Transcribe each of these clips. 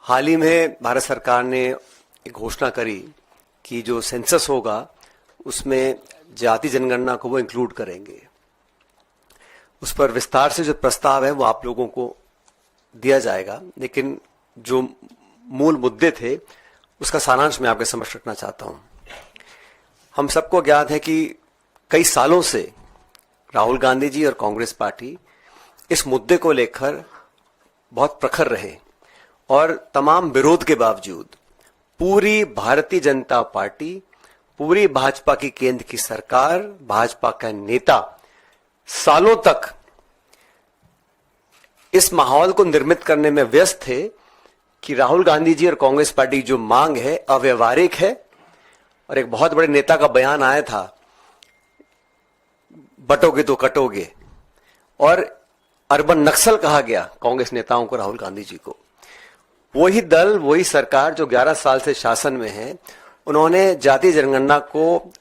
हाल ही में भारत सरकार ने एक घोषणा करी कि जो सेंसस होगा उसमें जाति जनगणना को वो इंक्लूड करेंगे। उस पर विस्तार से जो प्रस्ताव है वो आप लोगों को दिया जाएगा, लेकिन जो मूल मुद्दे थे उसका सारांश मैं आपके समक्ष रखना चाहता हूं। हम सबको ज्ञात है कि कई सालों से राहुल गांधी जी और कांग्रेस पार्टी इस मुद्दे को लेकर बहुत प्रखर रहे और तमाम विरोध के बावजूद पूरी भारतीय जनता पार्टी, पूरी भाजपा की केंद्र की सरकार, भाजपा का नेता सालों तक इस माहौल को निर्मित करने में व्यस्त थे कि राहुल गांधी जी और कांग्रेस पार्टी की जो मांग है अव्यवहारिक है। और एक बहुत बड़े नेता का बयान आया था, बटोगे तो कटोगे, और अर्बन नक्सल कहा गया कांग्रेस नेताओं को, राहुल गांधी जी को। वही दल, वही सरकार जो 11 साल से शासन में है, उन्होंने जातीय जनगणना को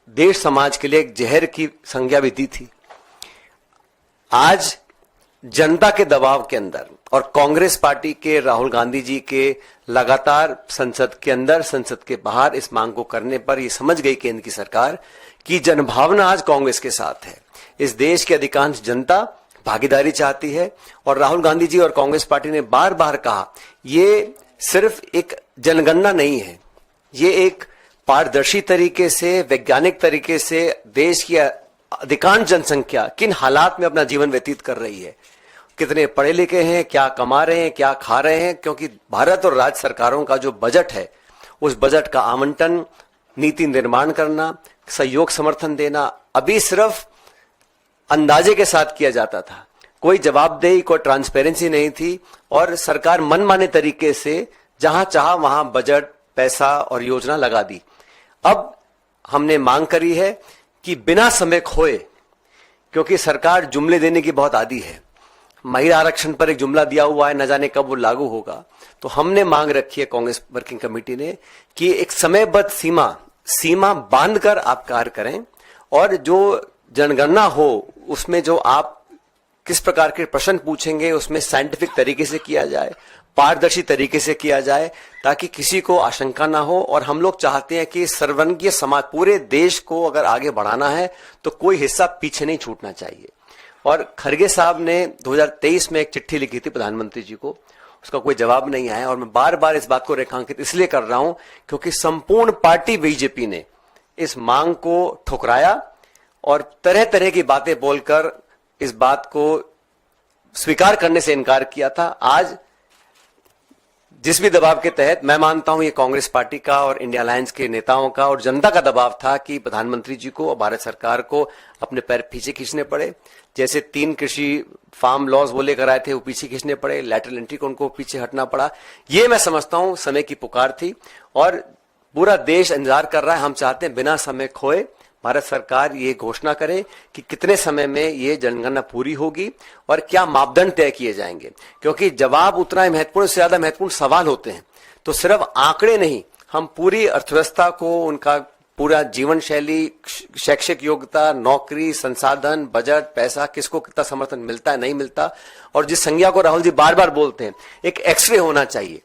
देश समाज के लिए एक जहर की संज्ञा भी दी थी। आज जनता के दबाव के अंदर और कांग्रेस पार्टी के, राहुल गांधी जी के लगातार संसद के अंदर, संसद के बाहर इस मांग को करने पर यह समझ गई केंद्र की सरकार कि जनभावना आज कांग्रेस के साथ है। इस देश की अधिकांश जनता भागीदारी चाहती है और राहुल गांधी जी और कांग्रेस पार्टी ने बार बार कहा ये सिर्फ एक जनगणना नहीं है, ये एक पारदर्शी तरीके से, वैज्ञानिक तरीके से देश की अधिकांश जनसंख्या किन हालात में अपना जीवन व्यतीत कर रही है, कितने पढ़े लिखे हैं, क्या कमा रहे हैं, क्या खा रहे हैं। क्योंकि भारत और राज्य सरकारों का जो बजट है, उस बजट का आवंटन, नीति निर्माण करना, सहयोग समर्थन देना अभी सिर्फ अंदाजे के साथ किया जाता था। कोई जवाबदेही, कोई ट्रांसपेरेंसी नहीं थी और सरकार मनमाने तरीके से जहां चाहा वहां बजट, पैसा और योजना लगा दी। अब हमने मांग करी है कि बिना समय खोए, क्योंकि सरकार जुमले देने की बहुत आदी है, महिला आरक्षण पर एक जुमला दिया हुआ है, न जाने कब वो लागू होगा। तो हमने मांग रखी है कांग्रेस वर्किंग कमेटी ने कि एक समयबद्ध सीमा बांधकर आप कार्य करें और जो जनगणना हो उसमें जो आप किस प्रकार के प्रश्न पूछेंगे उसमें साइंटिफिक तरीके से किया जाए, पारदर्शी तरीके से किया जाए, ताकि किसी को आशंका ना हो। और हम लोग चाहते हैं कि सर्ववर्गीय समाज, पूरे देश को अगर आगे बढ़ाना है तो कोई हिस्सा पीछे नहीं छूटना चाहिए। और खरगे साहब ने 2023 में एक चिट्ठी लिखी थी प्रधानमंत्री जी को, उसका कोई जवाब नहीं आया। और मैं बार बार इस बात को रेखांकित इसलिए कर रहा हूं क्योंकि संपूर्ण पार्टी बीजेपी ने इस मांग को ठुकराया और तरह तरह की बातें बोलकर इस बात को स्वीकार करने से इनकार किया था। आज जिस भी दबाव के तहत, मैं मानता हूं ये कांग्रेस पार्टी का और इंडिया अलायंस के नेताओं का और जनता का दबाव था कि प्रधानमंत्री जी को और भारत सरकार को अपने पैर पीछे खींचने पड़े। जैसे 3 कृषि फार्म लॉज वो लेकर आए थे, वो पीछे खींचने पड़े, लैटरल एंट्री को उनको पीछे हटना पड़ा। ये मैं समझता हूं समय की पुकार थी और पूरा देश इंतजार कर रहा है। हम चाहते हैं बिना समय खोए भारत सरकार ये घोषणा करे कि कितने समय में ये जनगणना पूरी होगी और क्या मापदंड तय किए जाएंगे। क्योंकि जवाब उतना ही महत्वपूर्ण, से ज्यादा महत्वपूर्ण सवाल होते हैं। तो सिर्फ आंकड़े नहीं, हम पूरी अर्थव्यवस्था को, उनका पूरा जीवन शैली, शैक्षिक योग्यता, नौकरी, संसाधन, बजट, पैसा, किसको कितना समर्थन मिलता है, नहीं मिलता। और जिस संज्ञा को राहुल जी बार बार बोलते हैं, एक एक्सरे होना चाहिए।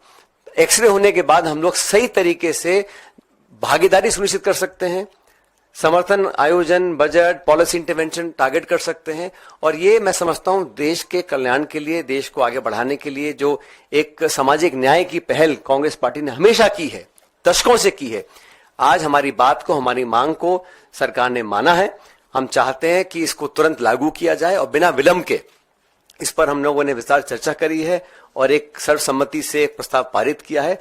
एक्सरे होने के बाद हम लोग सही तरीके से भागीदारी सुनिश्चित कर सकते हैं, समर्थन, आयोजन, बजट, पॉलिसी इंटरवेंशन टारगेट कर सकते हैं। और ये मैं समझता हूं देश के कल्याण के लिए, देश को आगे बढ़ाने के लिए जो एक सामाजिक न्याय की पहल कांग्रेस पार्टी ने हमेशा की है, दशकों से की है, आज हमारी बात को, हमारी मांग को सरकार ने माना है। हम चाहते हैं कि इसको तुरंत लागू किया जाए और बिना विलंब के इस पर हम लोगों ने विस्तार चर्चा करी है और एक सर्वसम्मति से प्रस्ताव पारित किया है।